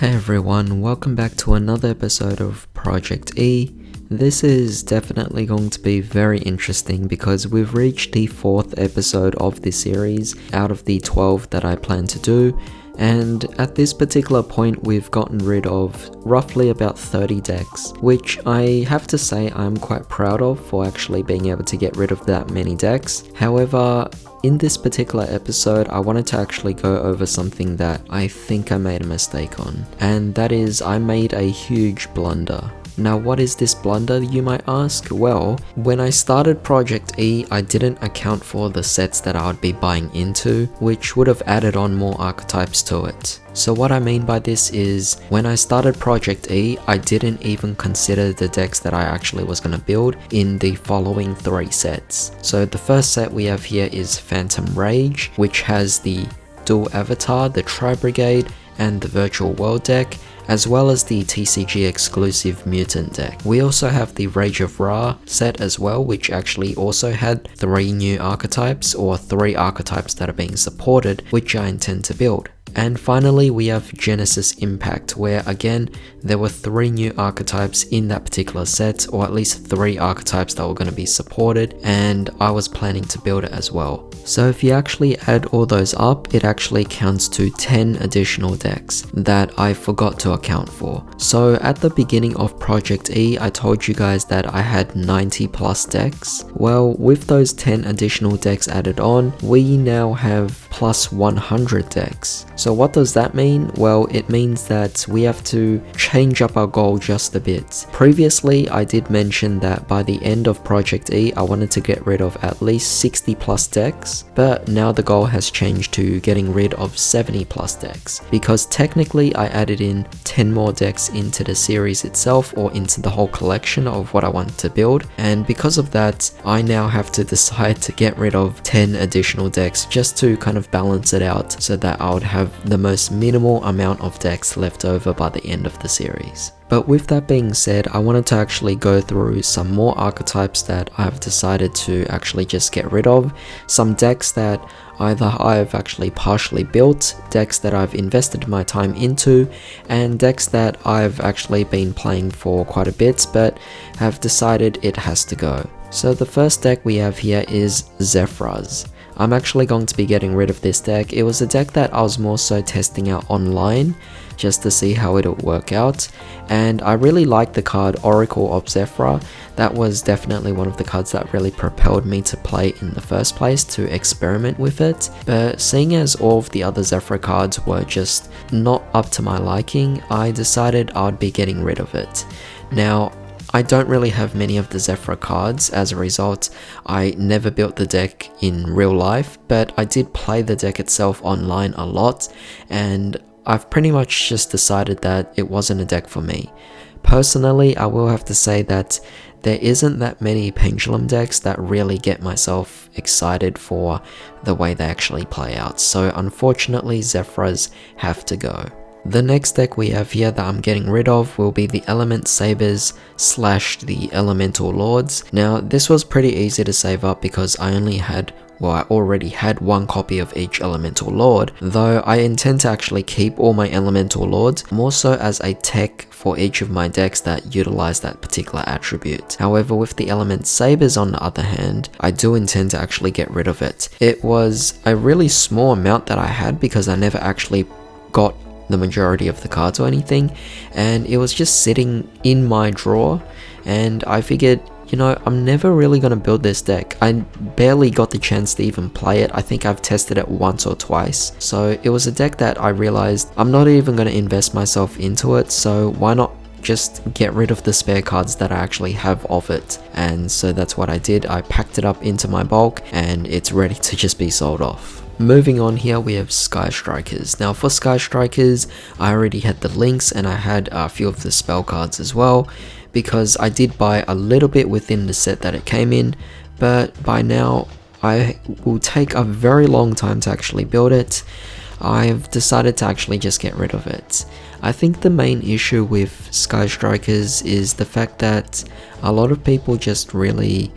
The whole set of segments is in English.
Hey everyone, welcome back to another episode of Project E. This is definitely going to be very interesting because we've reached the 4th episode of this series out of the 12 that I plan to do, and at this particular point we've gotten rid of roughly about 30 decks, which I have to say I'm quite proud of for actually being able to get rid of that many decks. However, in this particular episode, I wanted to actually go over something that I think I made a mistake on, and that is I made a huge blunder. Now, what is this blunder, you might ask? Well, when I started Project E, I didn't account for the sets that I would be buying into, which would have added on more archetypes to it. So what I mean by this is, when I started Project E, I didn't even consider the decks that I actually was going to build in the following 3 sets. So the first set we have here is Phantom Rage, which has the dual avatar, the Tri-Brigade, and the Virtual World deck, as well as the TCG exclusive Mutant deck. We also have the Rage of Ra set as well, which actually also had 3 new archetypes, or 3 archetypes that are being supported, which I intend to build. And finally, we have Genesis Impact, where again, there were 3 new archetypes in that particular set, or at least 3 archetypes that were going to be supported, and I was planning to build it as well. So if you actually add all those up, it actually counts to 10 additional decks that I forgot to account for. So at the beginning of Project E, I told you guys that I had 90 plus decks. Well, with those 10 additional decks added on, we now have plus 100 decks. So what does that mean? Well, it means that we have to change up our goal just a bit. Previously, I did mention that by the end of Project E, I wanted to get rid of at least 60 plus decks, but now the goal has changed to getting rid of 70 plus decks, because technically I added in 10 more decks into the series itself, or into the whole collection of what I want to build, and because of that, I now have to decide to get rid of 10 additional decks just to kind of balance it out so that I would have the most minimal amount of decks left over by the end of the series. But with that being said, I wanted to actually go through some more archetypes that I've decided to actually just get rid of, some decks that either I've actually partially built, decks that I've invested my time into, and decks that I've actually been playing for quite a bit but have decided it has to go. So the first deck we have here is Zephyrs. I'm actually going to be getting rid of this deck. It was a deck that I was more so testing out online just to see how it'll work out, and I really like the card Oracle of Zephyr. That was definitely one of the cards that really propelled me to play in the first place, to experiment with it. But seeing as all of the other Zephyr cards were just not up to my liking, I decided I'd be getting rid of it. Now, I don't really have many of the Zephyr cards. As a result, I never built the deck in real life, but I did play the deck itself online a lot, and I've pretty much just decided that it wasn't a deck for me. Personally, I will have to say that there isn't that many Pendulum decks that really get myself excited for the way they actually play out, so unfortunately Zephyrs have to go. The next deck we have here that I'm getting rid of will be the Element Sabers / the Elemental Lords. Now, this was pretty easy to save up because I already had 1 copy of each Elemental Lord, though I intend to actually keep all my Elemental Lords, more so as a tech for each of my decks that utilize that particular attribute. However, with the Element Sabers on the other hand, I do intend to actually get rid of it. It was a really small amount that I had because I never actually got the majority of the cards or anything, and it was just sitting in my drawer, and I figured, you know, I'm never really going to build this deck. I barely got the chance to even play it. I think I've tested it once or twice. So it was a deck that I realized I'm not even going to invest myself into it, so why not just get rid of the spare cards that I actually have of it. And so that's what I did. I packed it up into my bulk and it's ready to just be sold off. Moving on here, we have Sky Strikers. Now for Sky Strikers, I already had the links and I had a few of the spell cards as well, because I did buy a little bit within the set that it came in, but by now I will take a very long time to actually build it. I've decided to actually just get rid of it. I think the main issue with Sky Strikers is the fact that a lot of people just really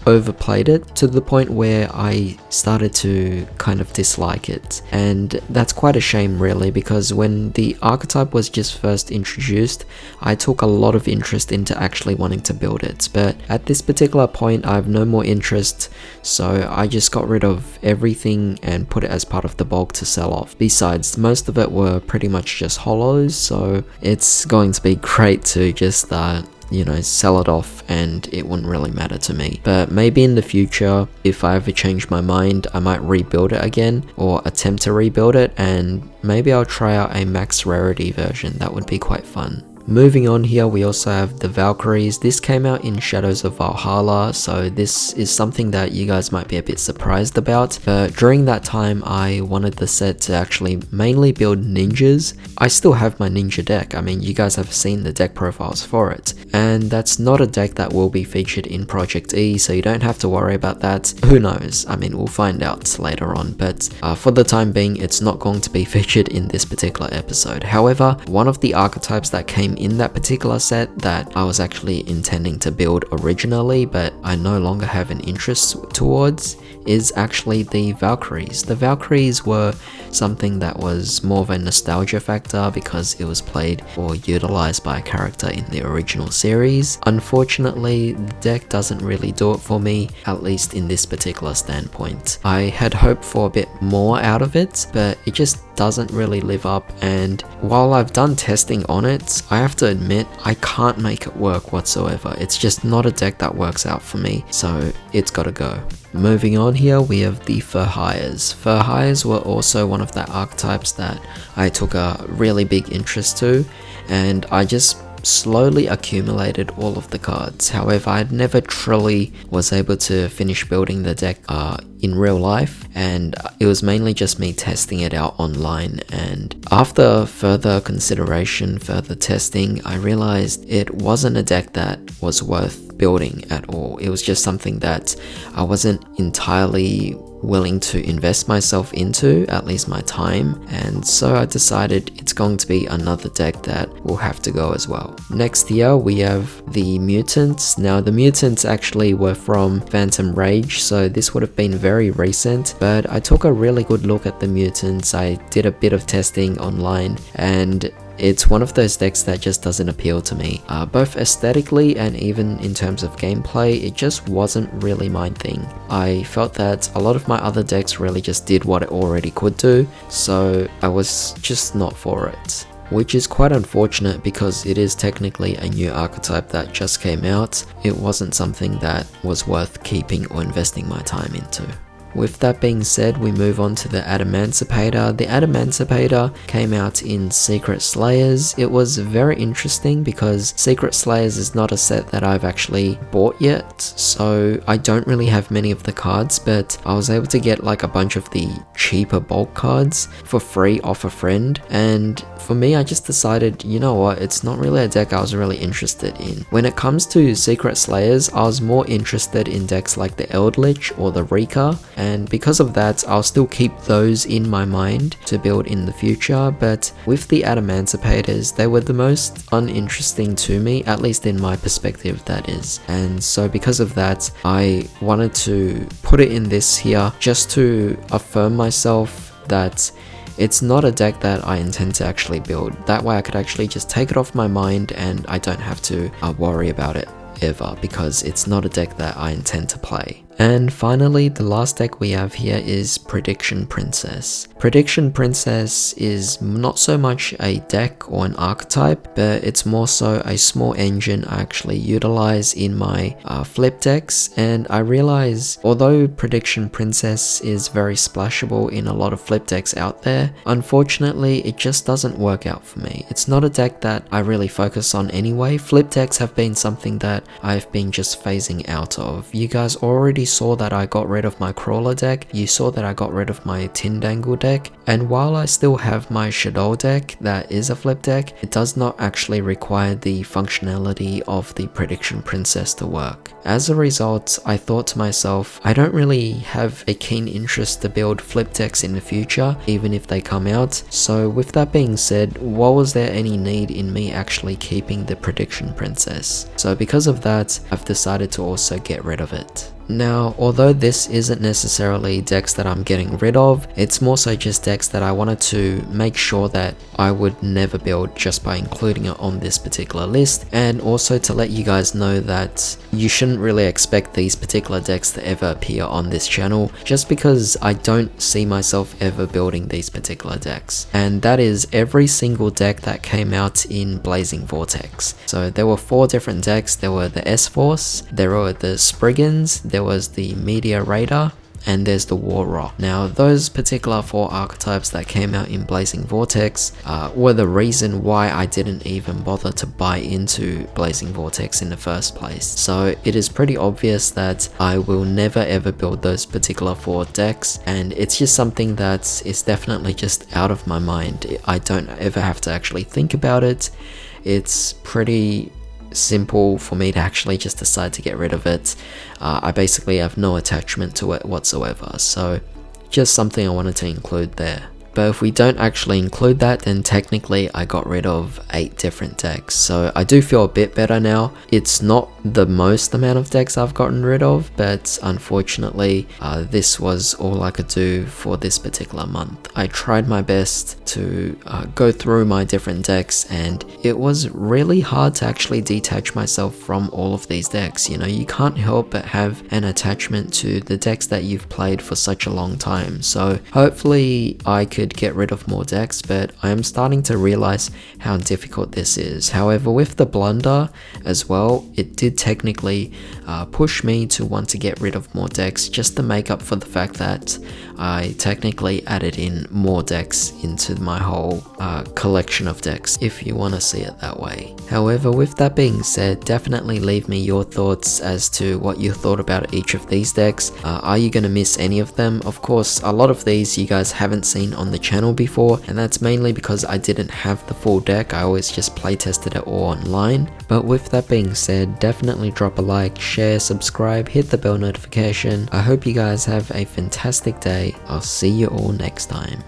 overplayed it to the point where I started to kind of dislike it. And that's quite a shame really, because when the archetype was just first introduced, I took a lot of interest into actually wanting to build it. But at this particular point, I have no more interest, so I just got rid of everything and put it as part of the bulk to sell off. Besides, most of it were pretty much just hollows, so it's going to be great to just sell it off and it wouldn't really matter to me. But maybe in the future, if I ever change my mind, I might rebuild it again or attempt to rebuild it, and maybe I'll try out a max rarity version. That would be quite fun. Moving on here, we also have the Valkyries. This came out in Shadows of Valhalla, so this is something that you guys might be a bit surprised about. But during that time, I wanted the set to actually mainly build ninjas. I still have my ninja deck. I mean, you guys have seen the deck profiles for it. And that's not a deck that will be featured in Project E, so you don't have to worry about that. Who knows? I mean, we'll find out later on, but for the time being, it's not going to be featured in this particular episode. However, one of the archetypes that came in that particular set that I was actually intending to build originally, but I no longer have an interest towards, is actually the Valkyries. The Valkyries were something that was more of a nostalgia factor because it was played or utilized by a character in the original series. Unfortunately, the deck doesn't really do it for me, at least in this particular standpoint. I had hoped for a bit more out of it, but it just doesn't really live up, and while I've done testing on it, I have to admit I can't make it work whatsoever. It's just not a deck that works out for me, so it's gotta go. Moving on here, we have the Furhires. Furhires were also one of the archetypes that I took a really big interest to, and I just slowly accumulated all of the cards. However, I never truly was able to finish building the deck in real life, and it was mainly just me testing it out online. And after further consideration, further testing, I realized it wasn't a deck that was worth building at all. It was just something that I wasn't entirely willing to invest myself into, at least my time, and so I decided it's going to be another deck that will have to go as well. Next here we have the Mutants. Now the Mutants actually were from Phantom Rage, so this would have been very recent, but I took a really good look at the Mutants. I did a bit of testing online, and it's one of those decks that just doesn't appeal to me. Both aesthetically and even in terms of gameplay, it just wasn't really my thing. I felt that a lot of my other decks really just did what it already could do, so I was just not for it. Which is quite unfortunate because it is technically a new archetype that just came out. It wasn't something that was worth keeping or investing my time into. With that being said, we move on to the Adamancipator. The Adamancipator came out in Secret Slayers. It was very interesting because Secret Slayers is not a set that I've actually bought yet, so I don't really have many of the cards, but I was able to get like a bunch of the cheaper bulk cards for free off a friend, and for me, I just decided, you know what, it's not really a deck I was really interested in. When it comes to Secret Slayers, I was more interested in decks like the Eldritch or the Rika, and because of that, I'll still keep those in my mind to build in the future. But with the Adamancipators, they were the most uninteresting to me, at least in my perspective, that is. And so because of that, I wanted to put it in this here just to affirm myself that it's not a deck that I intend to actually build. That way I could actually just take it off my mind and I don't have to worry about it ever, because it's not a deck that I intend to play. And finally, the last deck we have here is Prediction Princess. Prediction Princess is not so much a deck or an archetype, but it's more so a small engine I actually utilize in my flip decks. And I realize, although Prediction Princess is very splashable in a lot of flip decks out there, unfortunately it just doesn't work out for me. It's not a deck that I really focus on anyway. Flip decks have been something that I've been just phasing out of. You guys already already saw that I got rid of my crawler deck, you saw that I got rid of my Tindangle deck, and while I still have my Shadow deck that is a flip deck, it does not actually require the functionality of the Prediction Princess to work. As a result, I thought to myself, I don't really have a keen interest to build flip decks in the future, even if they come out. So with that being said, what was there any need in me actually keeping the Prediction Princess? So because of that, I've decided to also get rid of it. Now, although this isn't necessarily decks that I'm getting rid of, it's more so just decks that I wanted to make sure that I would never build just by including it on this particular list, and also to let you guys know that you shouldn't really expect these particular decks to ever appear on this channel, just because I don't see myself ever building these particular decks. And that is every single deck that came out in Blazing Vortex. So there were 4 different decks. There were the S-Force, there were the Spriggans, there was the Meteor Raider, and there's the War Rock. Now those particular 4 archetypes that came out in Blazing Vortex were the reason why I didn't even bother to buy into Blazing Vortex in the first place. So it is pretty obvious that I will never ever build those particular 4 decks, and it's just something that is definitely just out of my mind. I don't ever have to actually think about it. It's pretty simple for me to actually just decide to get rid of it. I basically have no attachment to it whatsoever, so just something I wanted to include there. But if we don't actually include that, then technically I got rid of 8 different decks. So I do feel a bit better now. It's not the most amount of decks I've gotten rid of, but unfortunately this was all I could do for this particular month. I tried my best to go through my different decks, and it was really hard to actually detach myself from all of these decks. You know, you can't help but have an attachment to the decks that you've played for such a long time. So hopefully I could get rid of more decks, but I am starting to realize how difficult this is. However, with the Blunder as well, it did technically push me to want to get rid of more decks, just to make up for the fact that I technically added in more decks into my whole collection of decks, if you want to see it that way. However, with that being said, definitely leave me your thoughts as to what you thought about each of these decks. Are you going to miss any of them? Of course, a lot of these you guys haven't seen on the channel before, and that's mainly because I didn't have the full deck. I always just play tested it all online. But with that being said, definitely drop a like, share, subscribe, hit the bell notification. I hope you guys have a fantastic day. I'll see you all next time.